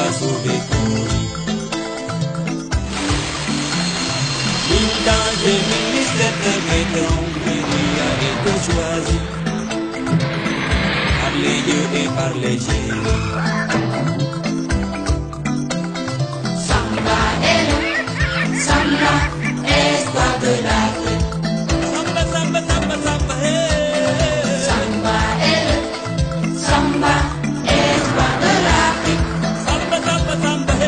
va sauver pourri. Mille dangers, mille mystères te guetteront, Mélie a été choisi par les yeux et par les génies. Samba est le Samba, espoir de l'Afrique. Samba, samba, samba, samba, hey. Samba est le Samba, espoir de l'Afrique. Samba, samba, samba, hey.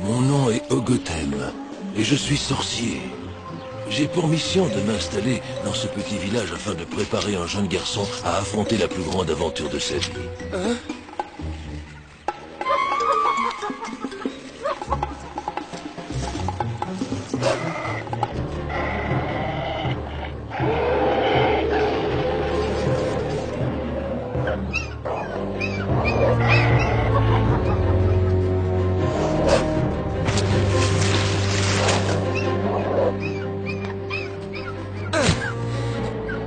Mon nom est Ogotem, et je suis sorcier. J'ai pour mission de m'installer dans ce petit village afin de préparer un jeune garçon à affronter la plus grande aventure de sa vie.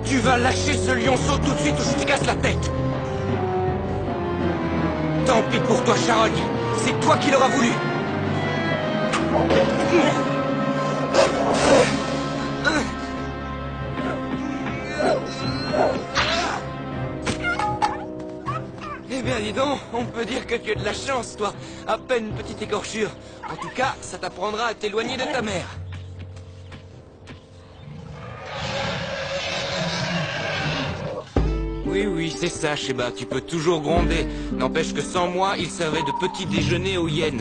Tu vas lâcher ce lionceau tout de suite ou je te casse la tête. Tant pis pour toi, Charogne. C'est toi qui l'auras voulu. Eh bien, dis donc, on peut dire que tu as de la chance, toi. À peine une petite écorchure. En tout cas, ça t'apprendra à t'éloigner de ta mère. Oui, c'est ça, Sheba, tu peux toujours gronder. N'empêche que sans moi, il servait de petit déjeuner aux hyènes.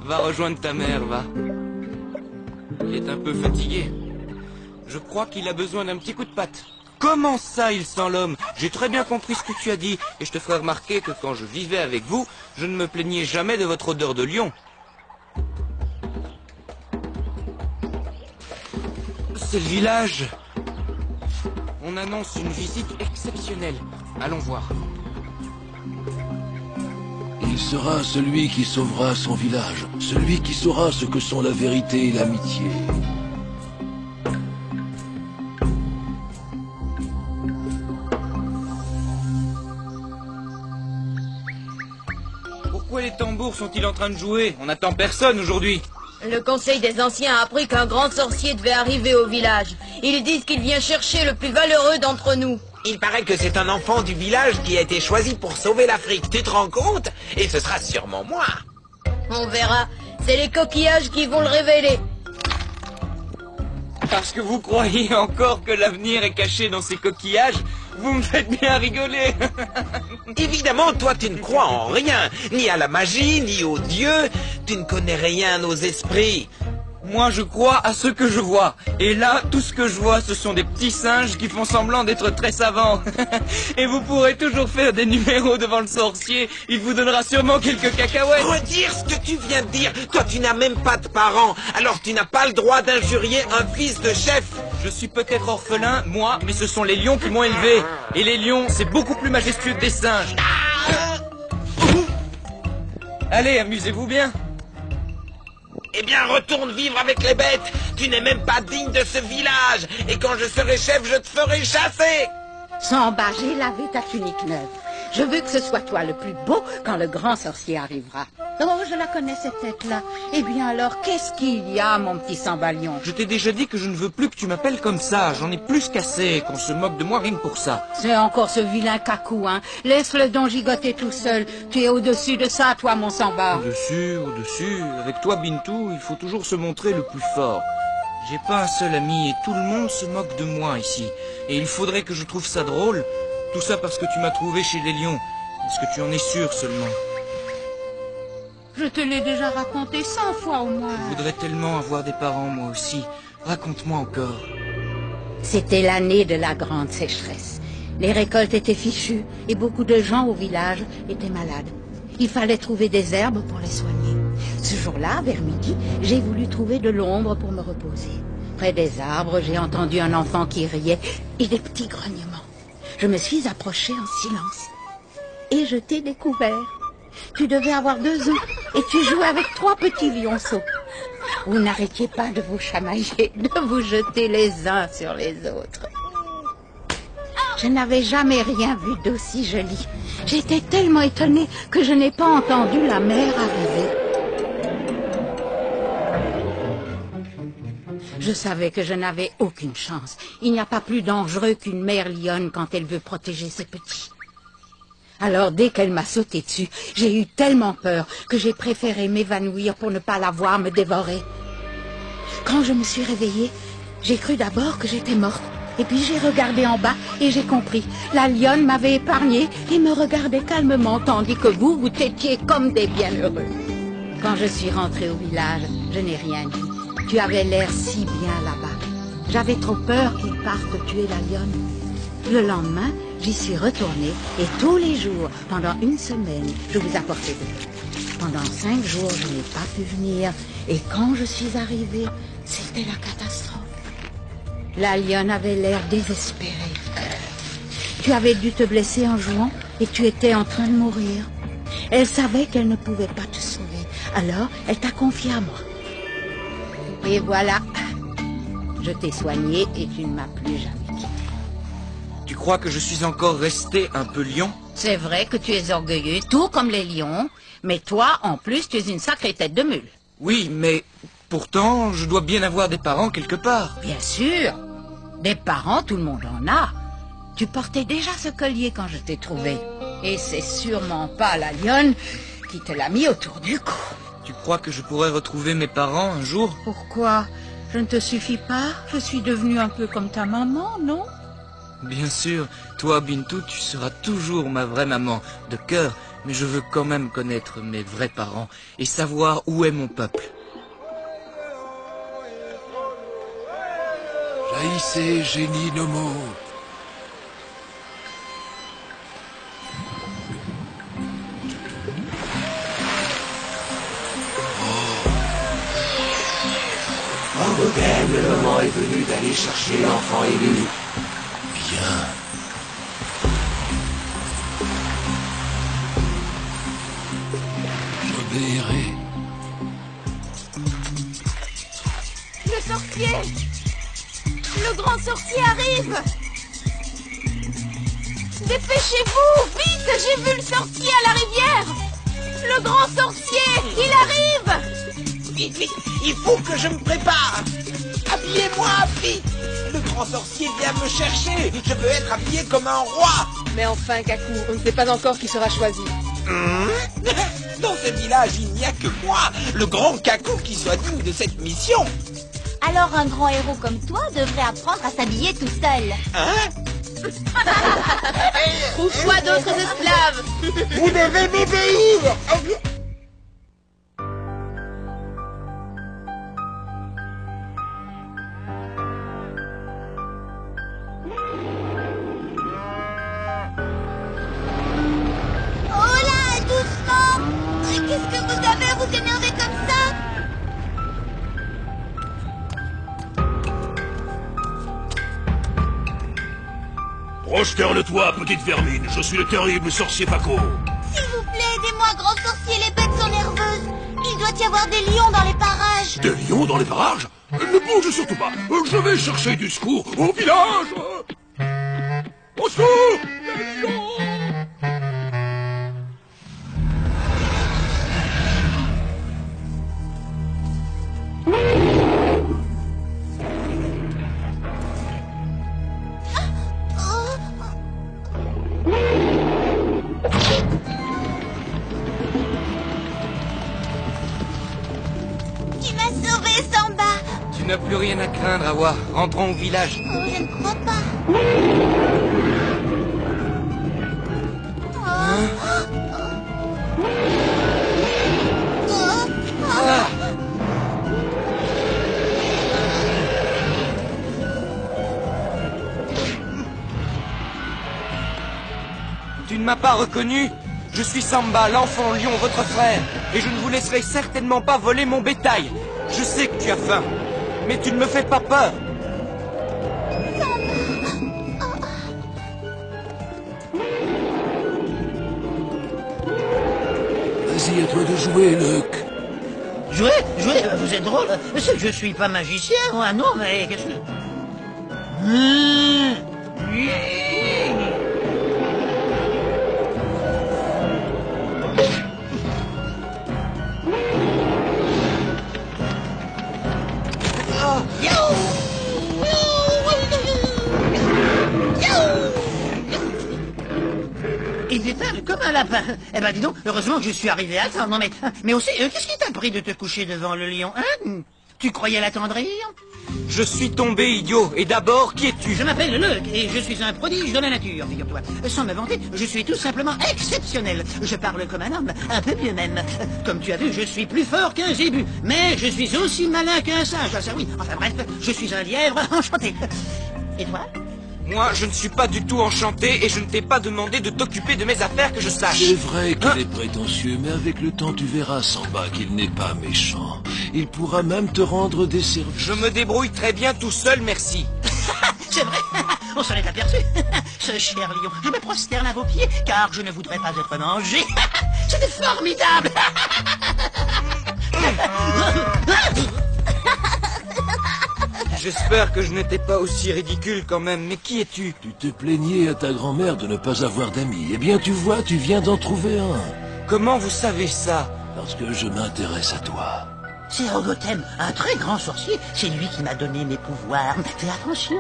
Va rejoindre ta mère, va. Il est un peu fatigué. Je crois qu'il a besoin d'un petit coup de patte. Comment ça, il sent l'homme? J'ai très bien compris ce que tu as dit, et je te ferai remarquer que quand je vivais avec vous, je ne me plaignais jamais de votre odeur de lion. C'est le village. On annonce une visite exceptionnelle. Allons voir. Il sera celui qui sauvera son village, celui qui saura ce que sont la vérité et l'amitié. Pourquoi les tambours sont-ils en train de jouer? On n'attend personne aujourd'hui. Le conseil des anciens a appris qu'un grand sorcier devait arriver au village. Ils disent qu'il vient chercher le plus valeureux d'entre nous. Il paraît que c'est un enfant du village qui a été choisi pour sauver l'Afrique. Tu te rends compte? Et ce sera sûrement moi. On verra. C'est les coquillages qui vont le révéler. Parce que vous croyez encore que l'avenir est caché dans ces coquillages? Vous me faites bien rigoler. Évidemment, toi, tu ne crois en rien. Ni à la magie, ni aux dieux. Tu ne connais rien aux esprits. Moi, je crois à ce que je vois. Et là, tout ce que je vois, ce sont des petits singes qui font semblant d'être très savants. Et vous pourrez toujours faire des numéros devant le sorcier. Il vous donnera sûrement quelques cacahuètes. Redire ce que tu viens de dire. Toi, tu n'as même pas de parents. Alors, tu n'as pas le droit d'injurier un fils de chef. Je suis peut-être orphelin, moi, mais ce sont les lions qui m'ont élevé. Et les lions, c'est beaucoup plus majestueux que des singes. Allez, amusez-vous bien. Eh bien, retourne vivre avec les bêtes. Tu n'es même pas digne de ce village. Et quand je serai chef, je te ferai chasser. Samba, j'ai lavé ta tunique neuve. Je veux que ce soit toi le plus beau quand le grand sorcier arrivera. Oh, je la connais cette tête-là. Eh bien alors, qu'est-ce qu'il y a, mon petit Sambalion? Je t'ai déjà dit que je ne veux plus que tu m'appelles comme ça. J'en ai plus qu'assez, qu'on se moque de moi rien que pour ça. C'est encore ce vilain cacou, hein. Laisse-le donc gigoter tout seul. Tu es au-dessus de ça, toi, mon Samba. Au-dessus. Avec toi, Bintou, il faut toujours se montrer le plus fort. J'ai pas un seul ami et tout le monde se moque de moi ici. Et il faudrait que je trouve ça drôle. Tout ça parce que tu m'as trouvé chez les lions. Est-ce que tu en es sûr seulement? Je te l'ai déjà raconté 100 fois au moins. Je voudrais tellement avoir des parents, moi aussi. Raconte-moi encore. C'était l'année de la grande sécheresse. Les récoltes étaient fichues et beaucoup de gens au village étaient malades. Il fallait trouver des herbes pour les soigner. Ce jour-là, vers midi, j'ai voulu trouver de l'ombre pour me reposer. Près des arbres, j'ai entendu un enfant qui riait et des petits grognements. Je me suis approchée en silence et je t'ai découvert. Tu devais avoir 2 ans et tu jouais avec 3 petits lionceaux. Vous n'arrêtiez pas de vous chamailler, de vous jeter les uns sur les autres. Je n'avais jamais rien vu d'aussi joli. J'étais tellement étonnée que je n'ai pas entendu la mère arriver. Je savais que je n'avais aucune chance. Il n'y a pas plus dangereux qu'une mère lionne quand elle veut protéger ses petits. Alors, dès qu'elle m'a sauté dessus, j'ai eu tellement peur que j'ai préféré m'évanouir pour ne pas la voir me dévorer. Quand je me suis réveillée, j'ai cru d'abord que j'étais morte. Et puis j'ai regardé en bas et j'ai compris. La lionne m'avait épargnée et me regardait calmement, tandis que vous têtiez comme des bienheureux. Quand je suis rentrée au village, je n'ai rien dit. Tu avais l'air si bien là-bas. J'avais trop peur qu'ils partent tuer la lionne. Le lendemain, j'y suis retournée et tous les jours, pendant 1 semaine, je vous apportais de l'eau. Pendant 5 jours, je n'ai pas pu venir et quand je suis arrivée, c'était la catastrophe. La lionne avait l'air désespérée. Tu avais dû te blesser en jouant et tu étais en train de mourir. Elle savait qu'elle ne pouvait pas te sauver, alors elle t'a confié à moi. Et voilà, je t'ai soigné et tu ne m'as plus jamais quitté. Tu crois que je suis encore resté un peu lion? C'est vrai que tu es orgueilleux, tout comme les lions, mais toi, en plus, tu es une sacrée tête de mule. Oui, mais pourtant, je dois bien avoir des parents quelque part. Bien sûr, des parents, tout le monde en a. Tu portais déjà ce collier quand je t'ai trouvé. Et c'est sûrement pas la lionne qui te l'a mis autour du cou. Tu crois que je pourrais retrouver mes parents un jour? Pourquoi? Je ne te suffis pas? Je suis devenue un peu comme ta maman, non? Bien sûr, toi, Bintou, tu seras toujours ma vraie maman, de cœur, mais je veux quand même connaître mes vrais parents et savoir où est mon peuple. Jaillissez, génie Nomo. Angoden, le moment est venu d'aller chercher l'enfant élu. Bien. J'obéirai. Le sorcier! Le grand sorcier arrive! Dépêchez-vous! Vite! J'ai vu le sorcier à la rivière! Le grand sorcier! Il arrive! Vite, vite, il faut que je me prépare. Habillez-moi, vite. Le grand sorcier vient me chercher. Je veux être habillé comme un roi. Mais enfin, Kakou, on ne sait pas encore qui sera choisi. Dans ce village, il n'y a que moi, le grand Kakou, qui soit digne de cette mission. Alors un grand héros comme toi devrait apprendre à s'habiller tout seul. Hein? Trouve-toi d'autres esclaves! Vous devez m'obéir. Oh là, doucement! Qu'est-ce que vous avez à vous énerver comme ça? Prosterne-toi, petite vermine, je suis le terrible sorcier Paco. S'il vous plaît, aidez-moi, grand sorcier, les bêtes sont nerveuses. Il doit y avoir des lions dans les parages. Des lions dans les parages? Ne bouge surtout pas, je vais chercher du secours au village. Au secours, les lions! Tu m'as sauvé, Samba. Tu n'as plus rien à craindre, Awa. Rentrons au village. Oh, je ne crois pas. ne m'as pas reconnu? Je suis Samba, l'enfant lion, votre frère, et je ne vous laisserai certainement pas voler mon bétail. Je sais que tu as faim, mais tu ne me fais pas peur. Vas-y, à toi de jouer, Luc. Jouer, vous êtes drôle. C'est que je suis pas magicien, moi, non, mais qu'est-ce que... Il détale comme un lapin. Eh ben dis donc, heureusement que je suis arrivé à temps. Non mais aussi, qu'est-ce qui t'a pris de te coucher devant le lion, hein? Tu croyais l'attendrir? Je suis tombé, idiot. Et d'abord, qui es-tu? Je m'appelle Luc et je suis un prodige de la nature, figure-toi. Sans me vanter, je suis tout simplement exceptionnel. Je parle comme un homme, un peu mieux même. Comme tu as vu, je suis plus fort qu'un zébu, mais je suis aussi malin qu'un singe. Ah, ça oui, enfin bref, je suis un lièvre enchanté. Et toi? Moi, je ne suis pas du tout enchanté et je ne t'ai pas demandé de t'occuper de mes affaires que je sache. C'est vrai qu'il est prétentieux, mais avec le temps tu verras, Samba, qu'il n'est pas méchant. Il pourra même te rendre des services. Je me débrouille très bien tout seul, merci. C'est vrai, on s'en est aperçu. Ce cher lion, je me prosterne à vos pieds, car je ne voudrais pas être mangé. C'était formidable. J'espère que je n'étais pas aussi ridicule quand même, mais qui es-tu? Tu te plaignais à ta grand-mère de ne pas avoir d'amis. Eh bien, tu vois, tu viens d'en trouver un. Comment vous savez ça? Parce que je m'intéresse à toi. C'est Ogothème, un très grand sorcier. C'est lui qui m'a donné mes pouvoirs. Fais attention.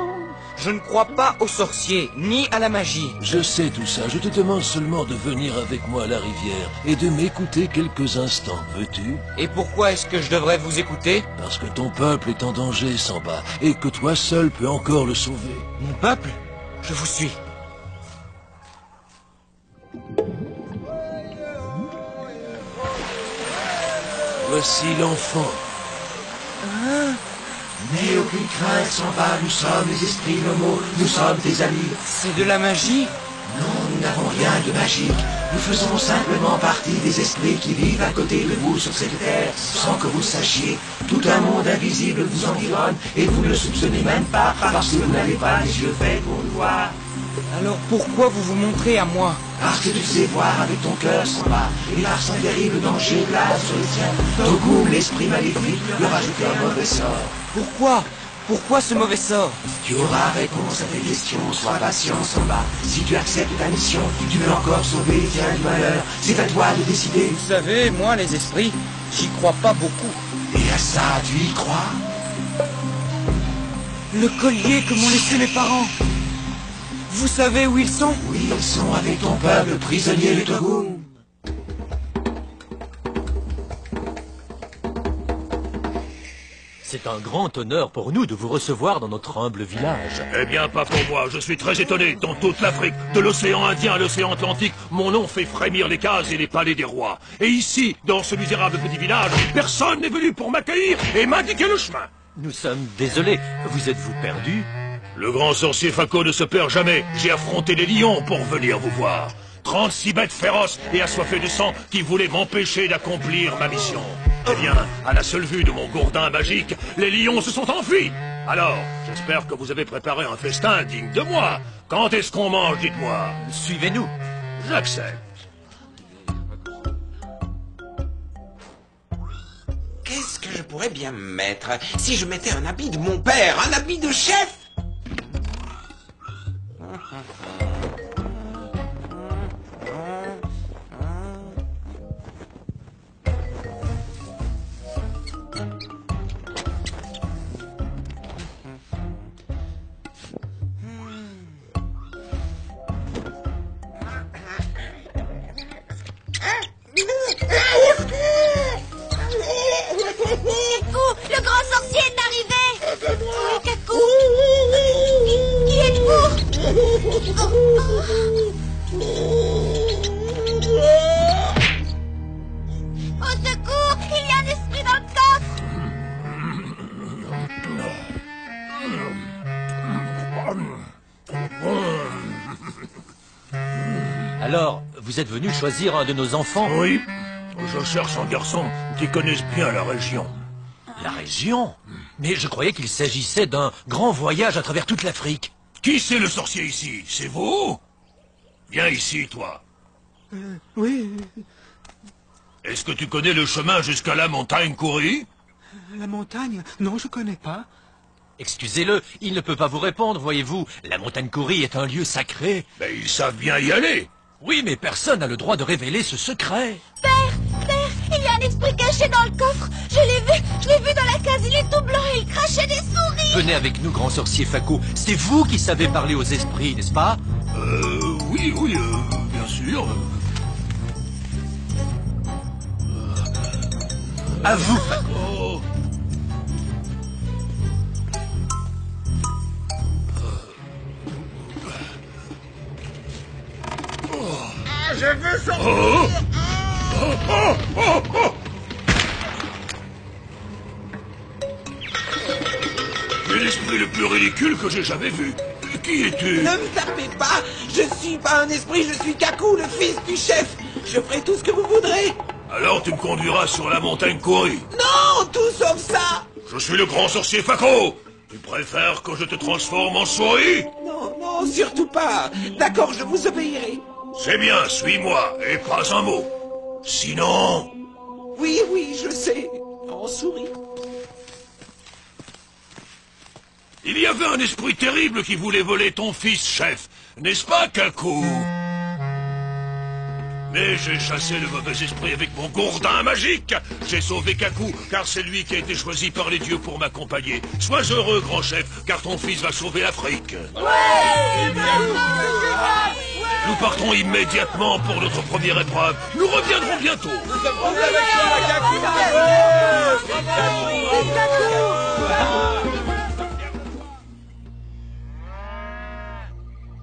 Je ne crois pas aux sorciers, ni à la magie. Je sais tout ça. Je te demande seulement de venir avec moi à la rivière et de m'écouter quelques instants. Veux-tu? Et pourquoi est-ce que je devrais vous écouter? Parce que ton peuple est en danger, Samba, et que toi seul peux encore le sauver. Mon peuple? Je vous suis. Voici l'enfant. N'aie aucune crainte, Samba, nous sommes les esprits nomos, nous sommes tes amis. C'est de la magie? Non, nous n'avons rien de magique. Nous faisons simplement partie des esprits qui vivent à côté de vous sur cette terre, sans que vous sachiez. Tout un monde invisible vous environne, et vous ne le soupçonnez même pas, parce que vous n'avez pas les yeux faits pour le voir. Alors pourquoi vous vous montrez à moi? Parce que tu sais voir avec ton cœur, Samba, et parce qu'un terrible danger glase sur le tien. Togoum, l'esprit maléfique, leur ajouter un mauvais sort. Pourquoi? Pourquoi ce mauvais sort? Tu auras réponse à tes questions, sois patient, Samba. Si tu acceptes ta mission, tu peux encore sauver les tiens du malheur. C'est à toi de décider. Vous savez, moi, les esprits, j'y crois pas beaucoup. Et à ça, tu y crois? Le collier que m'ont laissé mes parents. Vous savez où ils sont? Oui, ils sont avec ton peuple, prisonnier de Togoum. C'est un grand honneur pour nous de vous recevoir dans notre humble village. Eh bien, pas pour moi. Je suis très étonné. Dans toute l'Afrique, de l'océan Indien à l'océan Atlantique, mon nom fait frémir les cases et les palais des rois. Et ici, dans ce misérable petit village, personne n'est venu pour m'accueillir et m'indiquer le chemin. Nous sommes désolés. Vous êtes-vous perdu? Le grand sorcier Fako ne se perd jamais. J'ai affronté les lions pour venir vous voir. 36 bêtes féroces et assoiffées de sang qui voulaient m'empêcher d'accomplir ma mission. Eh bien, à la seule vue de mon gourdin magique, les lions se sont enfuis. Alors, j'espère que vous avez préparé un festin digne de moi. Quand est-ce qu'on mange, dites-moi? Suivez-nous. J'accepte. Qu'est-ce que je pourrais bien mettre si je mettais un habit de mon père, un habit de chef? Kakou, le grand sorcier est arrivé. Oui, Kakou. Qui êtes-vous? Au secours, il y a un esprit dans le coffre. Alors, vous êtes venu choisir un de nos enfants? Oui, je cherche un garçon qui connaisse bien la région. La région? Mais je croyais qu'il s'agissait d'un grand voyage à travers toute l'Afrique. Qui c'est le sorcier ici? C'est vous? Viens ici, toi. Oui. Est-ce que tu connais le chemin jusqu'à la montagne Kouri? La montagne? Non, je connais pas. Excusez-le, il ne peut pas vous répondre, voyez-vous. La montagne Kouri est un lieu sacré. Mais ils savent bien y aller. Oui, mais personne n'a le droit de révéler ce secret. Père, il y a un esprit caché dans le coffre. Je l'ai vu dans la case, il est tout blanc et il crachait des souris. Venez avec nous, grand sorcier Fako. C'est vous qui savez parler aux esprits, n'est-ce pas? Oui, bien sûr. À vous, Fako. Je veux sortir. Tu es l'esprit le plus ridicule que j'ai jamais vu. Qui es-tu? Ne me tapez pas. Je suis pas un esprit, je suis Kaku, le fils du chef. Je ferai tout ce que vous voudrez. Alors tu me conduiras sur la montagne Kouri. Non, tout sauf ça. Je suis le grand sorcier Fako. Tu préfères que je te transforme en souris? Non, surtout pas. D'accord, je vous obéirai. C'est bien, suis-moi, et pas un mot. Sinon... Oui, je sais. En souris. Il y avait un esprit terrible qui voulait voler ton fils, chef. N'est-ce pas, Kaku? Mais j'ai chassé le mauvais esprit avec mon gourdin magique. J'ai sauvé Kaku, car c'est lui qui a été choisi par les dieux pour m'accompagner. Sois heureux, grand chef, car ton fils va sauver l'Afrique. Nous partons immédiatement pour notre première épreuve. Nous reviendrons bientôt.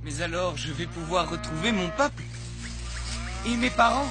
Mais alors, je vais pouvoir retrouver mon peuple? Et mes parents?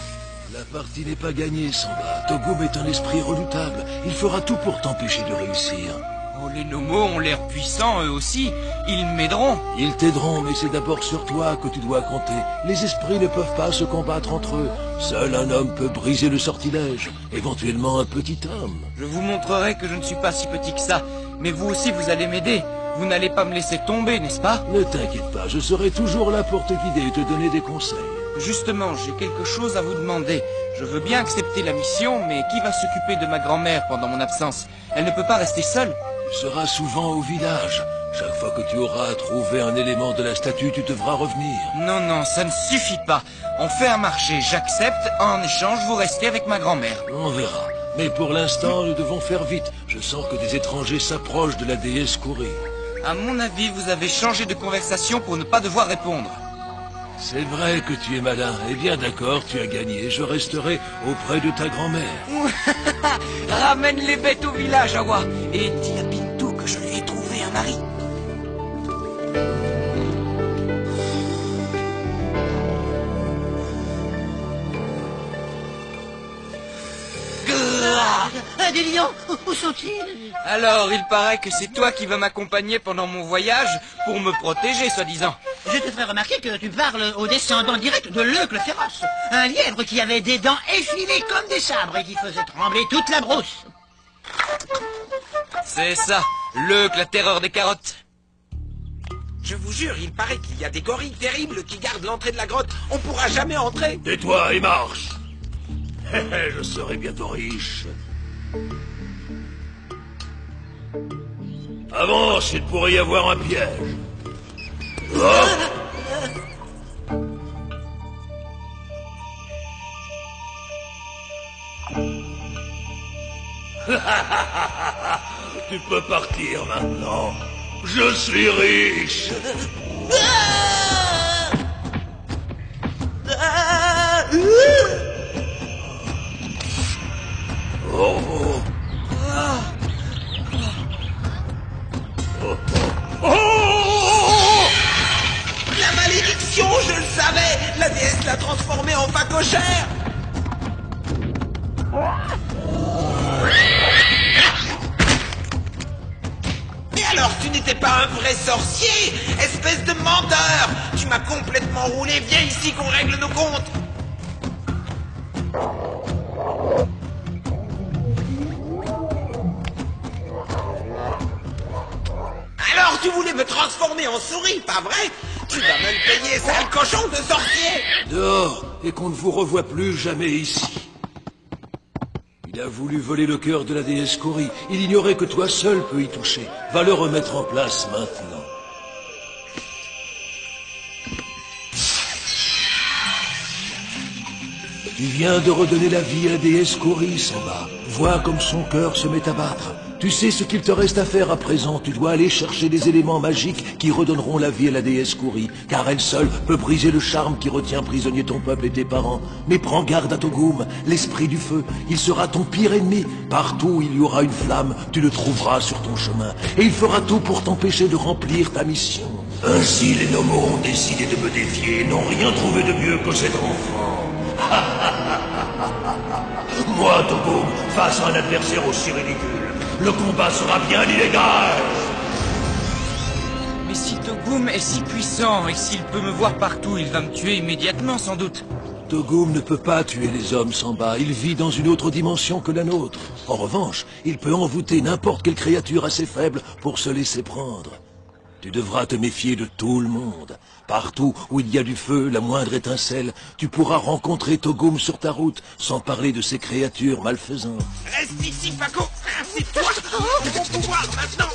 La partie n'est pas gagnée, Samba. Togum est un esprit redoutable. Il fera tout pour t'empêcher de réussir. Oh, les Nomos ont l'air puissants, eux aussi. Ils m'aideront. Ils t'aideront, mais c'est d'abord sur toi que tu dois compter. Les esprits ne peuvent pas se combattre entre eux. Seul un homme peut briser le sortilège. Éventuellement un petit homme. Je vous montrerai que je ne suis pas si petit que ça. Mais vous aussi, vous allez m'aider. Vous n'allez pas me laisser tomber, n'est-ce pas? Ne t'inquiète pas, je serai toujours là pour te guider et te donner des conseils. Justement, j'ai quelque chose à vous demander. Je veux bien accepter la mission, mais qui va s'occuper de ma grand-mère pendant mon absence? Elle ne peut pas rester seule. Tu seras souvent au village. Chaque fois que tu auras trouvé un élément de la statue, tu devras revenir. Non, ça ne suffit pas. On fait un marché, j'accepte. En échange, vous restez avec ma grand-mère. On verra. Mais pour l'instant, nous devons faire vite. Je sens que des étrangers s'approchent de la déesse Kouri. À mon avis, vous avez changé de conversation pour ne pas devoir répondre. C'est vrai que tu es malin. Eh bien d'accord, tu as gagné. Je resterai auprès de ta grand-mère. Ramène les bêtes au village, Awa. Et dis à Bintou que je lui ai trouvé un mari. Des lions, où sont-ils? Alors, il paraît que c'est toi qui vas m'accompagner pendant mon voyage pour me protéger, soi-disant. Je te ferai remarquer que tu parles au descendant direct de Leuc le féroce. Un lièvre qui avait des dents effilées comme des sabres et qui faisait trembler toute la brousse. C'est ça, Leuc, la terreur des carottes. Je vous jure, il paraît qu'il y a des gorilles terribles qui gardent l'entrée de la grotte. On pourra jamais entrer. Tais-toi et marche. Je serai bientôt riche. Avance, il pourrait y avoir un piège. Tu peux partir maintenant. Je suis riche. Oh. La malédiction, je le savais. La déesse l'a transformé en phacochère. Et alors Tu n'étais pas un vrai sorcier! Espèce de menteur! Tu m'as complètement roulé! Viens ici qu'on règle nos comptes! Alors tu voulais me transformer en souris, pas vrai? Tu vas me le payer, sale cochon de sorcier! Dehors, et qu'on ne vous revoie plus jamais ici. Il a voulu voler le cœur de la déesse Kori. Il ignorait que toi seul peux y toucher. Va le remettre en place maintenant. Tu viens de redonner la vie à la déesse Kori, Samba. Vois comme son cœur se met à battre. Tu sais ce qu'il te reste à faire à présent. Tu dois aller chercher des éléments magiques qui redonneront la vie à la déesse Kori, car elle seule peut briser le charme qui retient prisonnier ton peuple et tes parents. Mais prends garde à Togum, l'esprit du feu. Il sera ton pire ennemi. Partout où il y aura une flamme, tu le trouveras sur ton chemin. Et il fera tout pour t'empêcher de remplir ta mission. Ainsi, les Nomos ont décidé de me défier et n'ont rien trouvé de mieux que cet enfant. Moi, Togum, face à un adversaire aussi ridicule, le combat sera bien illégal. Mais si Togum est si puissant et s'il peut me voir partout, il va me tuer immédiatement sans doute. Togum ne peut pas tuer les hommes, Samba. Il vit dans une autre dimension que la nôtre. En revanche, il peut envoûter n'importe quelle créature assez faible pour se laisser prendre. Tu devras te méfier de tout le monde. Partout où il y a du feu, la moindre étincelle, tu pourras rencontrer Togum sur ta route, sans parler de ces créatures malfaisantes. Reste ici, Paco! C'est toi qui as mon pouvoir maintenant!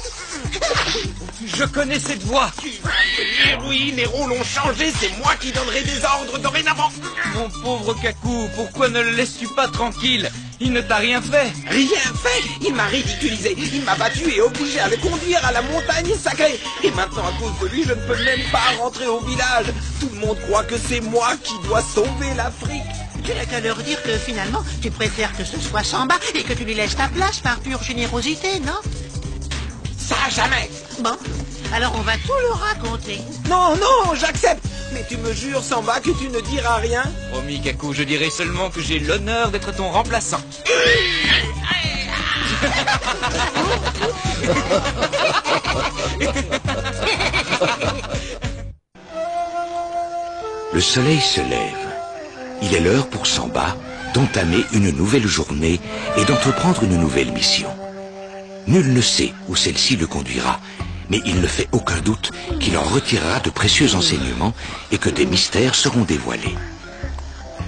Je connais cette voix! Tu vas venir, oui, les rôles ont changé, c'est moi qui donnerai des ordres dorénavant! Mon pauvre Kaku, pourquoi ne le laisses-tu pas tranquille? Il ne t'a rien fait! Rien fait! Il m'a ridiculisé, il m'a battu et obligé à le conduire à la montagne sacrée! Et maintenant, à cause de lui, je ne peux même pas rentrer au village! Tout le monde croit que c'est moi qui dois sauver l'Afrique! Tu n'as qu'à leur dire que finalement, tu préfères que ce soit Samba et que tu lui laisses ta place par pure générosité, non? Ça jamais! Bon, alors on va tout leur raconter. Non, non, j'accepte! Mais tu me jures, Samba, que tu ne diras rien? Promis, Kaku, je dirai seulement que j'ai l'honneur d'être ton remplaçant. Le soleil se lève. Il est l'heure pour Samba d'entamer une nouvelle journée et d'entreprendre une nouvelle mission. Nul ne sait où celle-ci le conduira, mais il ne fait aucun doute qu'il en retirera de précieux enseignements et que des mystères seront dévoilés.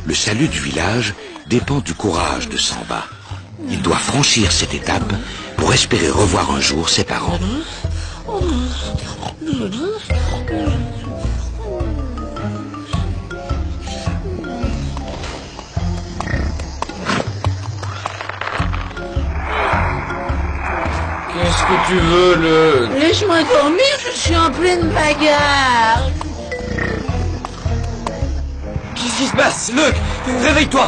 Le salut du village dépend du courage de Samba. Il doit franchir cette étape pour espérer revoir un jour ses parents. Qu'est-ce que tu veux, le... Laisse-moi dormir, je suis en pleine bagarre. Qu'est-ce qui se passe, Luke? Réveille-toi!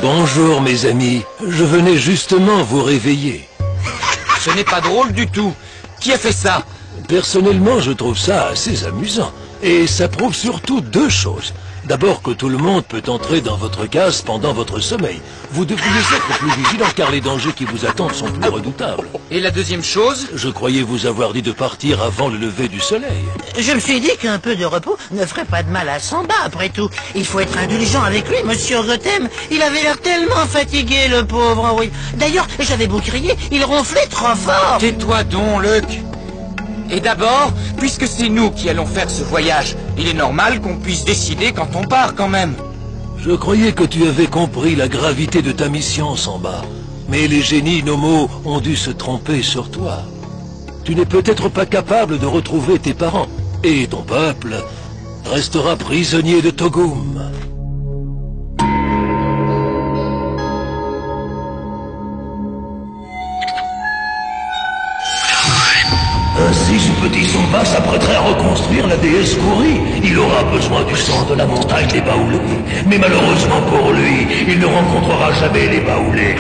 Bonjour, mes amis. Je venais justement vous réveiller. Ce n'est pas drôle du tout. Qui a fait ça? Personnellement, je trouve ça assez amusant. Et ça prouve surtout deux choses. D'abord que tout le monde peut entrer dans votre case pendant votre sommeil. Vous devriez être plus vigilant car les dangers qui vous attendent sont plus redoutables. Et la deuxième chose? Je croyais vous avoir dit de partir avant le lever du soleil. Je me suis dit qu'un peu de repos ne ferait pas de mal à Samba, après tout. Il faut être indulgent avec lui, monsieur Gotham. Il avait l'air tellement fatigué, le pauvre, oui. D'ailleurs, j'avais beau crier, il ronflait trop fort. Tais-toi donc, Luke. Et d'abord, puisque c'est nous qui allons faire ce voyage, il est normal qu'on puisse décider quand on part quand même. Je croyais que tu avais compris la gravité de ta mission, Samba. Mais les génies Nomos ont dû se tromper sur toi. Tu n'es peut-être pas capable de retrouver tes parents. Et ton peuple restera prisonnier de Togum. Ainsi, ce petit Samba s'apprêterait à reconstruire la déesse Kori. Il aura besoin du sang de la montagne des Baoulés. Mais malheureusement pour lui, il ne rencontrera jamais les Baoulés.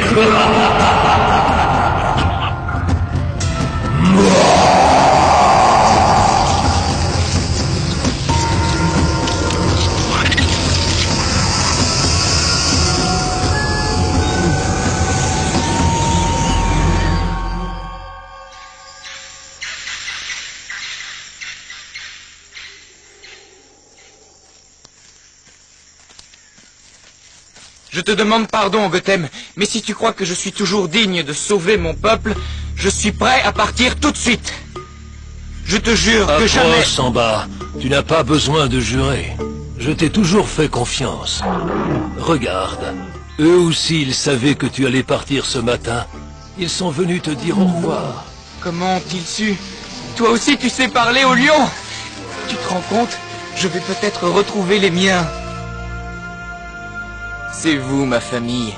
Je te demande pardon, Gotham, mais si tu crois que je suis toujours digne de sauver mon peuple, je suis prêt à partir tout de suite. Je te jure que jamais... Approche, Samba. Tu n'as pas besoin de jurer. Je t'ai toujours fait confiance. Regarde. Eux aussi, ils savaient que tu allais partir ce matin. Ils sont venus te dire au revoir. Comment ont-ils su? Toi aussi, tu sais parler au lion. Tu te rends compte? Je vais peut-être retrouver les miens. C'est vous, ma famille.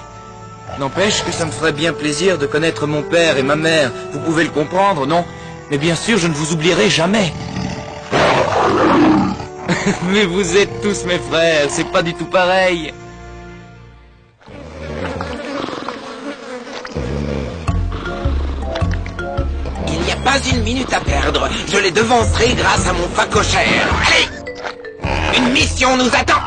N'empêche que ça me ferait bien plaisir de connaître mon père et ma mère. Vous pouvez le comprendre, non? Mais bien sûr, je ne vous oublierai jamais. Mais vous êtes tous mes frères, c'est pas du tout pareil. Il n'y a pas une minute à perdre. Je les devancerai grâce à mon facochère. Allez! Une mission nous attend!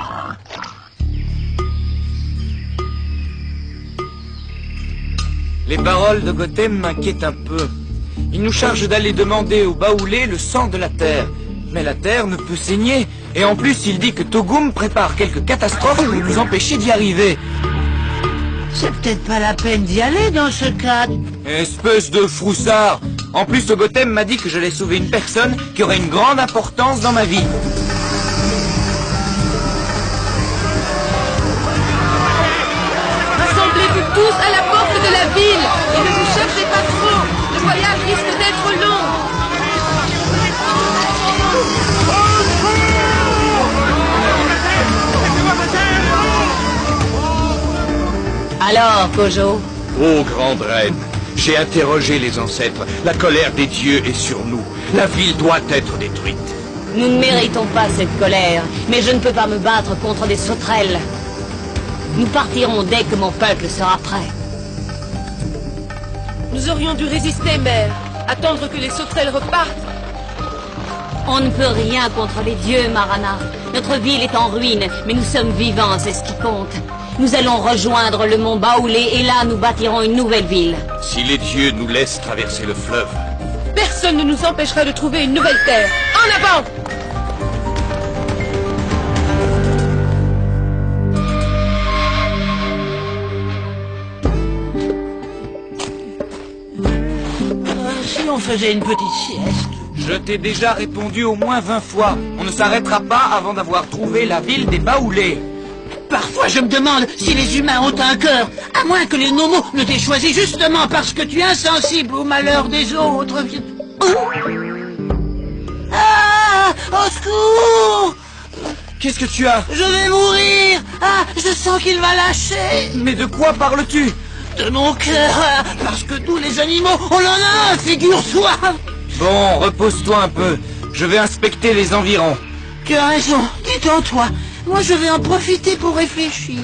Les paroles de Gotham m'inquiètent un peu. Il nous charge d'aller demander au Baoulé le sang de la terre. Mais la terre ne peut saigner. Et en plus, il dit que Togum prépare quelques catastrophes pour nous empêcher d'y arriver. C'est peut-être pas la peine d'y aller dans ce cas. Espèce de froussard! En plus, Gotham m'a dit que j'allais sauver une personne qui aurait une grande importance dans ma vie. Rassemblez-vous tous à la porte de la ville et ne vous cherchez pas trop. Le voyage risque d'être long. Alors, Kojo? Ô grande reine, j'ai interrogé les ancêtres. La colère des dieux est sur nous. La ville doit être détruite. Nous ne méritons pas cette colère, mais je ne peux pas me battre contre des sauterelles. Nous partirons dès que mon peuple sera prêt. Nous aurions dû résister, mère. Attendre que les sauterelles repartent. On ne peut rien contre les dieux, Marana. Notre ville est en ruine, mais nous sommes vivants, c'est ce qui compte. Nous allons rejoindre le mont Baoulé et là nous bâtirons une nouvelle ville. Si les dieux nous laissent traverser le fleuve... Personne ne nous empêchera de trouver une nouvelle terre. En avant! Si on faisait une petite sieste. Je t'ai déjà répondu au moins 20 fois. On ne s'arrêtera pas avant d'avoir trouvé la ville des Baoulés. Parfois je me demande si les humains ont un cœur, à moins que les nomos ne t'aient choisi justement parce que tu es insensible au malheur des autres. Ah! Au secours! Qu'est-ce que tu as? Je vais mourir! Ah! Je sens qu'il va lâcher! Mais de quoi parles-tu? De mon cœur! Parce que tous les animaux, on en a un, figure-toi! Bon, repose-toi un peu. Je vais inspecter les environs. Tu as raison, détends-toi. Moi, je vais en profiter pour réfléchir.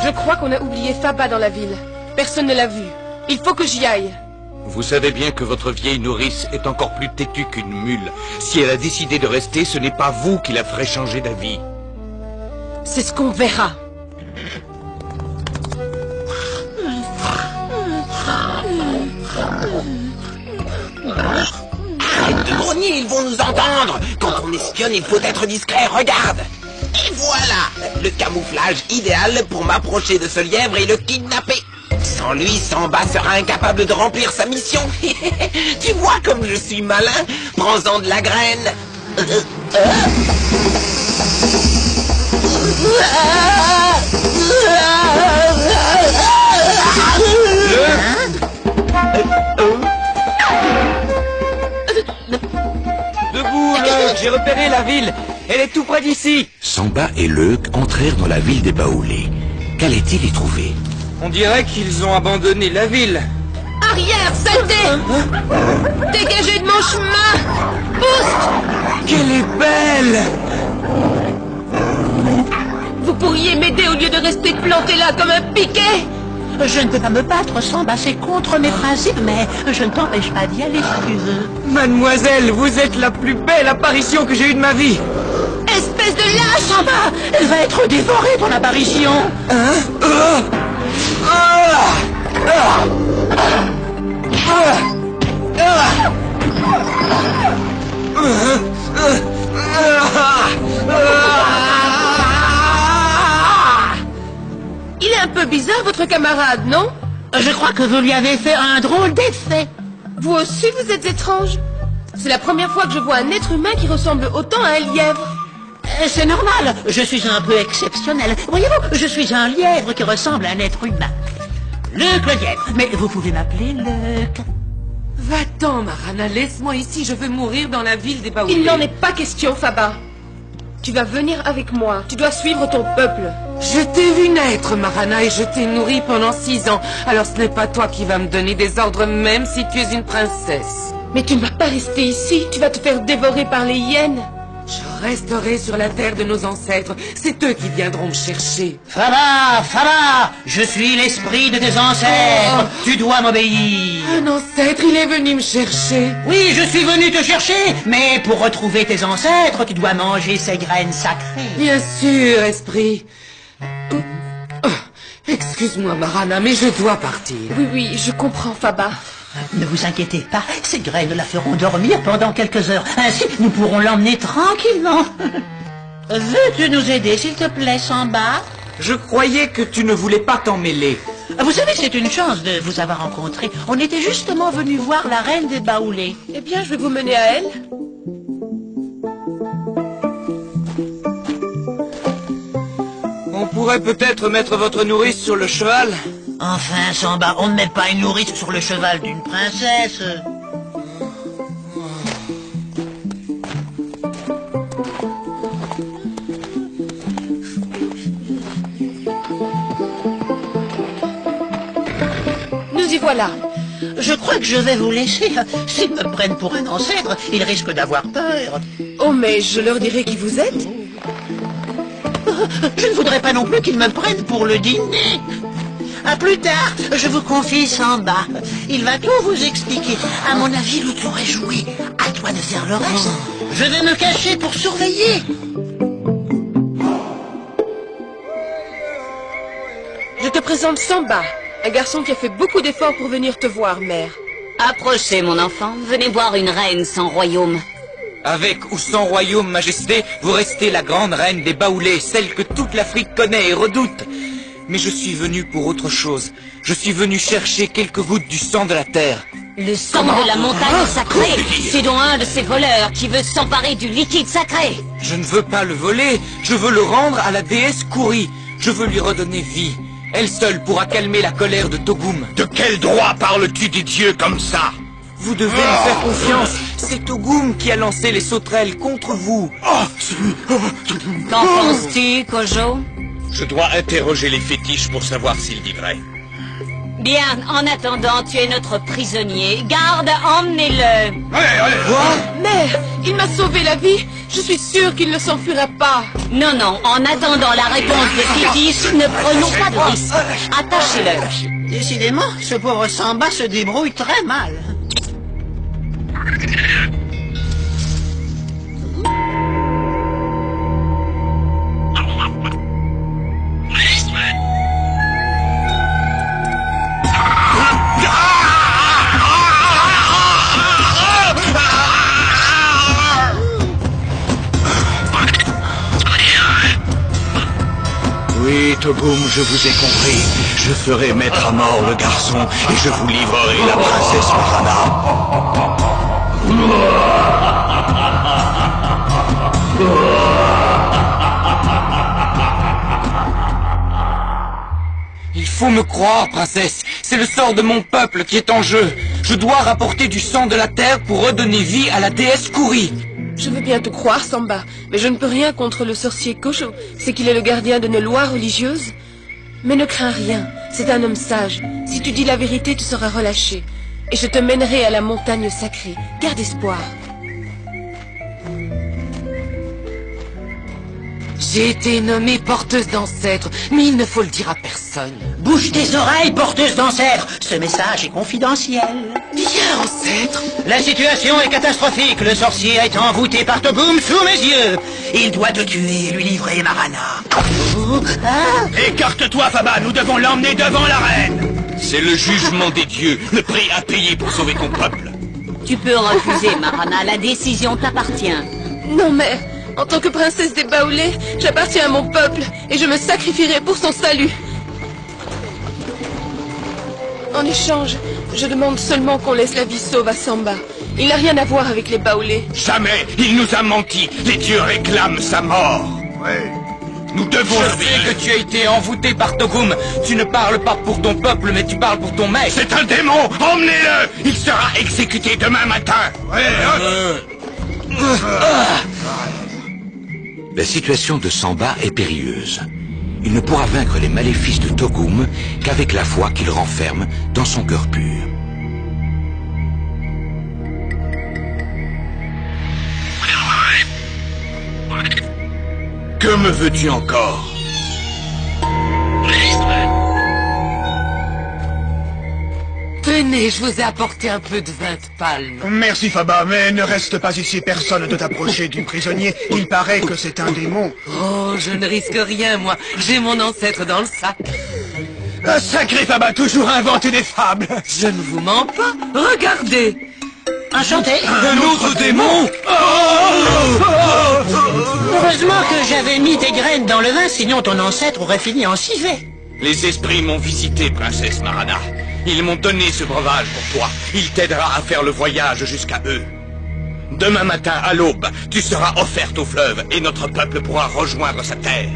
Je crois qu'on a oublié Faba dans la ville. Personne ne l'a vu. Il faut que j'y aille. Vous savez bien que votre vieille nourrice est encore plus têtue qu'une mule. Si elle a décidé de rester, ce n'est pas vous qui la ferez changer d'avis. C'est ce qu'on verra. Arrête de grogner, ils vont nous entendre. Quand on espionne, il faut être discret, regarde. Et voilà, le camouflage idéal pour m'approcher de ce lièvre et le kidnapper. Sans lui, Samba sera incapable de remplir sa mission. Tu vois comme je suis malin? Prends-en de la graine. Debout, Leuk, j'ai repéré la ville. Elle est tout près d'ici. Samba et Leuk entrèrent dans la ville des Baoulés. Qu'allait-il y trouver? On dirait qu'ils ont abandonné la ville. Arrière, saleté! Dégagez de mon chemin! Pousse! Qu'elle est belle! Vous pourriez m'aider au lieu de rester planté là comme un piquet? Je ne peux pas me battre, Samba, c'est contre mes principes, mais je ne t'empêche pas d'y aller si tu veux. Mademoiselle, vous êtes la plus belle apparition que j'ai eue de ma vie. Espèce de lâche! Samba, elle va être dévorée, ton apparition. Hein? est un peu bizarre, votre camarade, non? Je crois que vous lui avez fait un drôle d'effet. Vous aussi, vous êtes étrange. C'est la première fois que je vois un être humain qui ressemble autant à un lièvre. C'est normal, je suis un peu exceptionnel. Voyez-vous, je suis un lièvre qui ressemble à un être humain. Luc le lièvre, mais vous pouvez m'appeler Luc. Va-t'en, Marana, laisse-moi ici, je veux mourir dans la ville des Baoulés. Il n'en est pas question, Faba. Tu vas venir avec moi, tu dois suivre ton peuple. Je t'ai vu naître, Marana, et je t'ai nourri pendant 6 ans. Alors ce n'est pas toi qui vas me donner des ordres, même si tu es une princesse. Mais tu ne vas pas rester ici, tu vas te faire dévorer par les hyènes. Je resterai sur la terre de nos ancêtres. C'est eux qui viendront me chercher. Faba, Faba, je suis l'esprit de tes ancêtres. Tu dois m'obéir. Un ancêtre, il est venu me chercher. Oui, je suis venu te chercher. Mais pour retrouver tes ancêtres, tu dois manger ces graines sacrées. Bien sûr, esprit. Excuse-moi, Marana, mais je dois partir. Oui, je comprends, Faba. Ne vous inquiétez pas, ces graines la feront dormir pendant quelques heures. Ainsi, nous pourrons l'emmener tranquillement. Veux-tu nous aider, s'il te plaît, Samba? Je croyais que tu ne voulais pas t'en mêler. Vous savez, c'est une chance de vous avoir rencontré. On était justement venus voir la reine des Baoulés. Eh bien, je vais vous mener à elle. On pourrait peut-être mettre votre nourrice sur le cheval. Enfin, Samba, on ne met pas une nourrice sur le cheval d'une princesse. Nous y voilà. Je crois que je vais vous laisser. S'ils me prennent pour un ancêtre, ils risquent d'avoir peur. Oh, mais je leur dirai qui vous êtes. Je ne voudrais pas non plus qu'ils me prennent pour le dîner. À plus tard, je vous confie Samba. Il va tout vous expliquer. À mon avis, le tour est joué. À toi de faire le reste. Je vais me cacher pour surveiller. Je te présente Samba, un garçon qui a fait beaucoup d'efforts pour venir te voir, mère. Approchez, mon enfant. Venez voir une reine sans royaume. Avec ou sans royaume, majesté, vous restez la grande reine des Baoulés, celle que toute l'Afrique connaît et redoute. Mais je suis venu pour autre chose. Je suis venu chercher quelques gouttes du sang de la terre. Le sang de la montagne sacrée. C'est donc un de ces voleurs qui veut s'emparer du liquide sacré. Je ne veux pas le voler, je veux le rendre à la déesse Kouri. Je veux lui redonner vie. Elle seule pourra calmer la colère de Togoum. De quel droit parles-tu des dieux comme ça? Vous devez me faire confiance. C'est Togoum qui a lancé les sauterelles contre vous. Qu'en penses-tu, Kojo? Je dois interroger les fétiches pour savoir s'ils vivraient. Bien, en attendant, tu es notre prisonnier. Garde, emmenez-le. Allez. Quoi? Mère, il m'a sauvé la vie. Je suis sûre qu'il ne s'enfuira pas. Non, en attendant la réponse des fétiches, ne prenons pas de risques. Attachez-le. Décidément, ce pauvre Samba se débrouille très mal. Oui, Togoum, je vous ai compris. Je ferai mettre à mort le garçon et je vous livrerai la princesse Marana. Il faut me croire, princesse. C'est le sort de mon peuple qui est en jeu. Je dois rapporter du sang de la terre pour redonner vie à la déesse Kouri. Je veux bien te croire, Samba, mais je ne peux rien contre le sorcier Kojo. C'est qu'il est le gardien de nos lois religieuses. Mais ne crains rien, c'est un homme sage. Si tu dis la vérité, tu seras relâché. Et je te mènerai à la montagne sacrée. Garde espoir. J'ai été nommée porteuse d'ancêtres, mais il ne faut le dire à personne. Bouge tes oreilles, porteuse d'ancêtres. Ce message est confidentiel. Viens, ancêtre. La situation est catastrophique. Le sorcier est envoûté par Togoum sous mes yeux. Il doit te tuer et lui livrer Marana. Écarte-toi, Faba, nous devons l'emmener devant la reine. C'est le jugement des dieux. Le prix à payer pour sauver ton peuple. Tu peux refuser, Marana. La décision t'appartient. Non, mère. En tant que princesse des Baoulés, j'appartiens à mon peuple et je me sacrifierai pour son salut. En échange, je demande seulement qu'on laisse la vie sauve à Samba. Il n'a rien à voir avec les Baoulés. Jamais. Il nous a menti. Les dieux réclament sa mort. Ouais. Nous devons... Je sais que tu as été envoûté par Togum. Tu ne parles pas pour ton peuple, mais tu parles pour ton maître. C'est un démon. Emmenez-le. Il sera exécuté demain matin. La situation de Samba est périlleuse. Il ne pourra vaincre les maléfices de Togum qu'avec la foi qu'il renferme dans son cœur pur. Que me veux-tu encore? Tenez, je vous ai apporté un peu de vin de palme. Merci Faba, mais ne reste pas ici, personne ne t'approcher du prisonnier. Il paraît que c'est un démon. Oh, je ne risque rien, moi. J'ai mon ancêtre dans le sac. Un sacré Faba, toujours inventer des fables. Je ne vous mens pas. Regardez. Enchanté. Un autre démon? Heureusement que j'avais mis des graines dans le vin, sinon ton ancêtre aurait fini en civet. Les esprits m'ont visité, princesse Marana. Ils m'ont donné ce breuvage pour toi. Il t'aidera à faire le voyage jusqu'à eux. Demain matin, à l'aube, tu seras offerte au fleuve et notre peuple pourra rejoindre sa terre.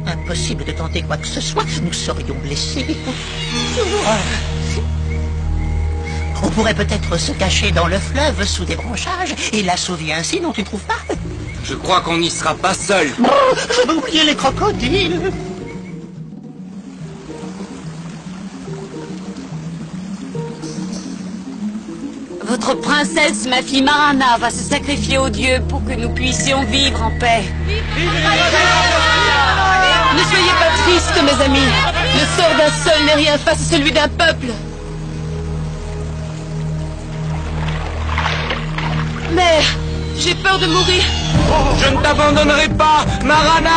Impossible de tenter quoi que ce soit, nous serions blessés. On pourrait peut-être se cacher dans le fleuve sous des branchages et la sauver ainsi, non tu trouves pas? Je crois qu'on n'y sera pas seul. Oh, je veux oublier les crocodiles. Votre princesse, ma fille Marana, va se sacrifier aux dieux pour que nous puissions vivre en paix. Ne soyez pas tristes, mes amis. Le sort d'un seul n'est rien face à celui d'un peuple. Mais j'ai peur de mourir. Je ne t'abandonnerai pas, Marana!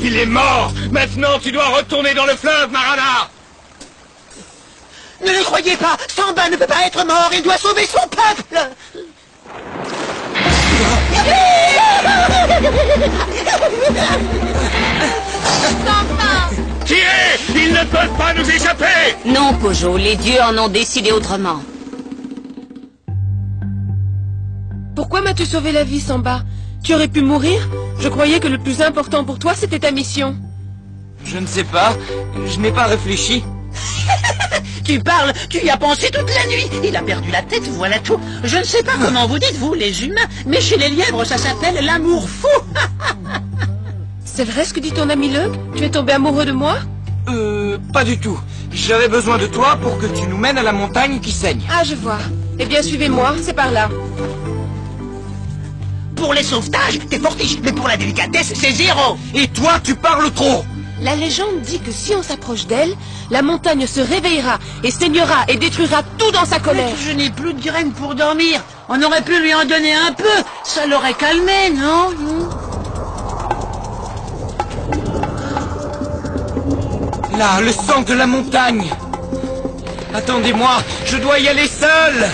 Il est mort! Maintenant, tu dois retourner dans le fleuve, Marana! Ne le croyez pas, Samba ne peut pas être mort, il doit sauver son peuple. Tirez! Ils ne peuvent pas nous échapper! Non, Kojo, les dieux en ont décidé autrement. Pourquoi m'as-tu sauvé la vie, Samba? Tu aurais pu mourir? Je croyais que le plus important pour toi, c'était ta mission. Je ne sais pas. Je n'ai pas réfléchi. Tu parles, tu y as pensé toute la nuit. Il a perdu la tête, voilà tout. Je ne sais pas comment vous dites, vous, les humains, mais chez les lièvres, ça s'appelle l'amour fou. C'est vrai ce que dit ton ami Lug? Tu es tombé amoureux de moi? Pas du tout. J'avais besoin de toi pour que tu nous mènes à la montagne qui saigne. Ah, je vois. Eh bien, suivez-moi, c'est par là. Pour les sauvetages, t'es fortiche, mais pour la délicatesse, c'est zéro. Et toi, tu parles trop. La légende dit que si on s'approche d'elle, la montagne se réveillera et saignera et détruira tout dans sa colère. Je n'ai plus de graines pour dormir. On aurait pu lui en donner un peu. Ça l'aurait calmé, non? Là, le sang de la montagne. Attendez-moi, je dois y aller seul.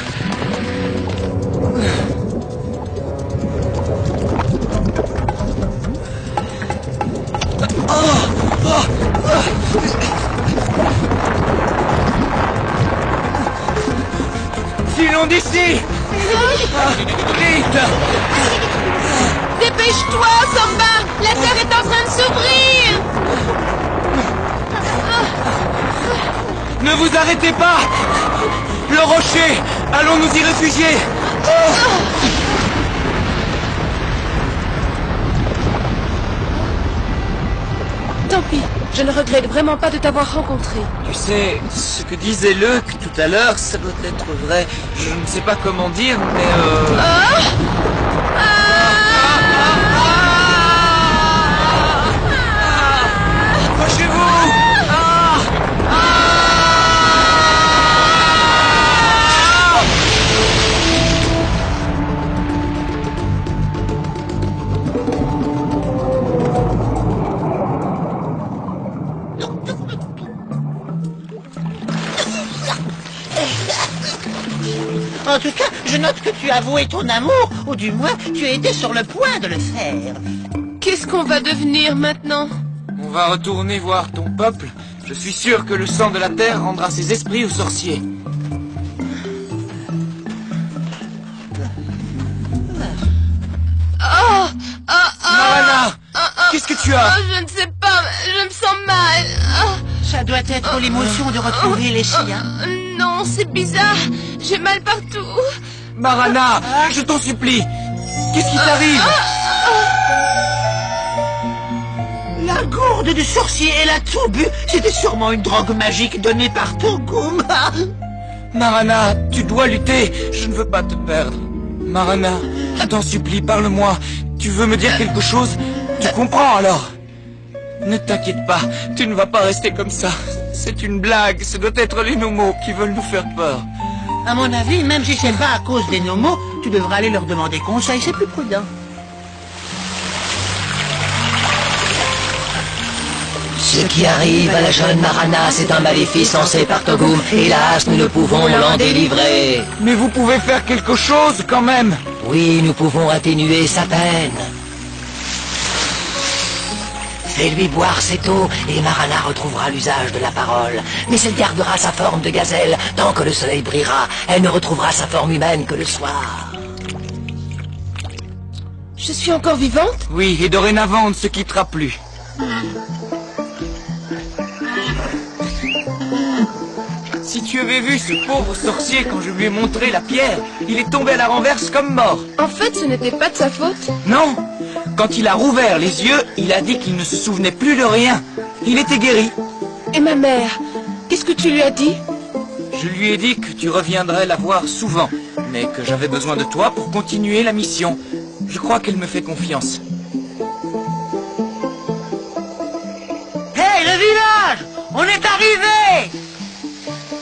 Filons d'ici. Vite. Dépêche-toi, Samba. La terre est en train de s'ouvrir. Ne vous arrêtez pas. Le rocher Allons nous y réfugier. Tant pis, je ne regrette vraiment pas de t'avoir rencontré. Tu sais, ce que disait Luc tout à l'heure, ça doit être vrai. Je ne sais pas comment dire, mais Approchez-vous. En tout cas, je note que tu as avoué ton amour, ou du moins, tu étais sur le point de le faire. Qu'est-ce qu'on va devenir maintenant? On va retourner voir ton peuple. Je suis sûr que le sang de la terre rendra ses esprits aux sorciers. Marana, qu'est-ce que tu as? Je ne sais pas, je me sens mal. Ça doit être l'émotion de retrouver les siens. Non, c'est bizarre. J'ai mal partout. Marana, je t'en supplie. Qu'est-ce qui t'arrive? La gourde du sorcier, elle a tout bu. C'était sûrement une drogue magique donnée par Togum. Marana, tu dois lutter. Je ne veux pas te perdre. Marana, je t'en supplie, parle-moi. Tu veux me dire quelque chose? Tu comprends alors? Ne t'inquiète pas, tu ne vas pas rester comme ça. C'est une blague, ce doit être les nomos qui veulent nous faire peur. À mon avis, même si c'est pas à cause des nomos, tu devras aller leur demander conseil, c'est plus prudent. Ce qui arrive à la jeune Marana, c'est un maléfice lancé par Togum. Hélas, nous ne pouvons l'en délivrer. Mais vous pouvez faire quelque chose quand même. Oui, nous pouvons atténuer sa peine. Fais-lui boire cette eau et Marana retrouvera l'usage de la parole. Mais elle gardera sa forme de gazelle tant que le soleil brillera. Elle ne retrouvera sa forme humaine que le soir. Je suis encore vivante? Oui, et dorénavant, on ne se quittera plus. Si tu avais vu ce pauvre sorcier quand je lui ai montré la pierre, il est tombé à la renverse comme mort. En fait, ce n'était pas de sa faute. Non. Quand il a rouvert les yeux, il a dit qu'il ne se souvenait plus de rien. Il était guéri. Et ma mère, qu'est-ce que tu lui as dit? Je lui ai dit que tu reviendrais la voir souvent, mais que j'avais besoin de toi pour continuer la mission. Je crois qu'elle me fait confiance. Hey, le village! On est arrivé!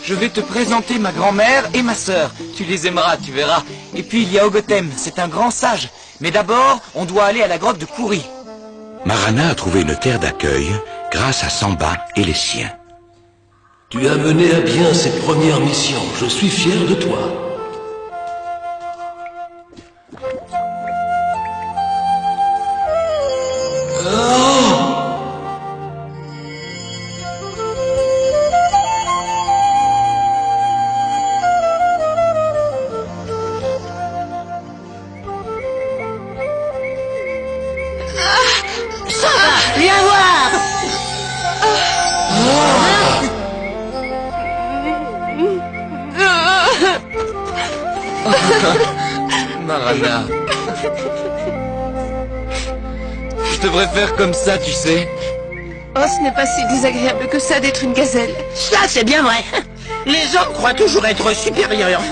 Je vais te présenter ma grand-mère et ma sœur. Tu les aimeras, tu verras. Et puis il y a Ogotem, c'est un grand sage. Mais d'abord, on doit aller à la grotte de Kouri. Marana a trouvé une terre d'accueil grâce à Samba et les siens. Tu as mené à bien cette première mission. Je suis fier de toi. Viens voir! Marana. Je devrais faire comme ça, tu sais. Oh, ce n'est pas si désagréable que ça d'être une gazelle. Ça, c'est bien vrai. Les hommes croient toujours être supérieurs.